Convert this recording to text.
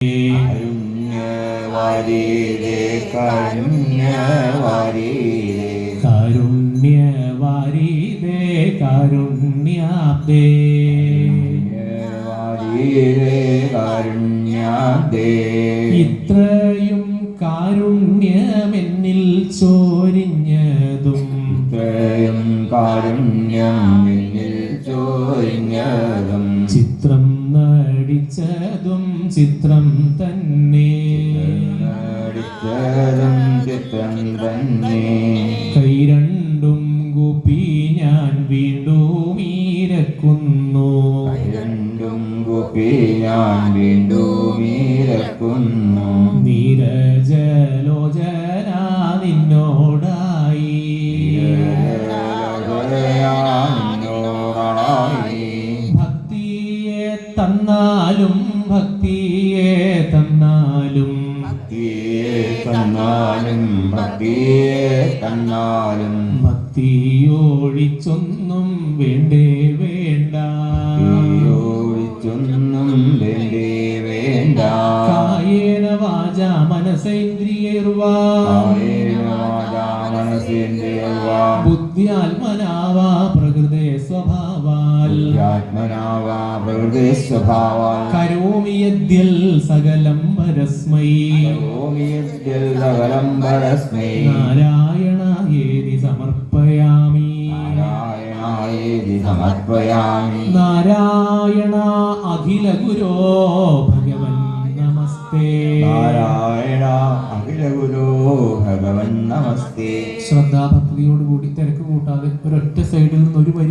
കാരുണ്യവാരിരേ കാരുണ്യവാരിരേ കാരുണ്യവാരിതേ കാരുണ്യാബ്ദേ കാരുണ്യവാരിരേ കാരുണ്യാബ്ദേ ഇത്രയും കാരുണ്യമെന്നിൽ ചോരിഞ്ഞതും ഇത്രയും കാരുണ്യം എന്നിൽ ചോരിഞ്ഞതും ചിത്രം നടിച്ചതും ചിത്രം തന്നെ നടിച്ചതും ചിത്രം തന്നെ കൈ രണ്ടും കൂപ്പി ഞാൻ വീണ്ടും ഇരക്കുന്നു രണ്ടും കൂപ്പി ഞാൻ വീണ്ടും ഇരക്കുന്നു നീരജലോചന നിന്നോടായി ഭക്തിയെ തന്നാലും ഭക്തിയെ തന്നാലും തന്നാലും ഭക്തിയെ തന്നാലും ഭക്തിയൊഴിച്ചൊന്നും വേണ്ടേ വേണ്ട ഒഴിച്ചൊന്നും വേണ്ടേ വേണ്ട കായേന വാച മനസേന്ദ്രിയേർവാ ബുദ്ധ്യാത്മനാവാ പ്രകൃതേ സ്വഭാവാൽ കരോമി യദ്യൽ സകലം പരസ്മൈ നാരായണായേതി സമർപ്പയാമി നാരായണ അഖില ഗുരോ ഭഗവൻ നമസ്തേ നാരായണ അഖില ഗുരോ ഭഗവൻ നമസ്തേ ശ്രദ്ധാഭക്തിയോടുകൂടി തിരക്ക് കൂട്ടാതെ ഒരൊറ്റ സൈഡിൽ നിന്ന് ഒരു വരി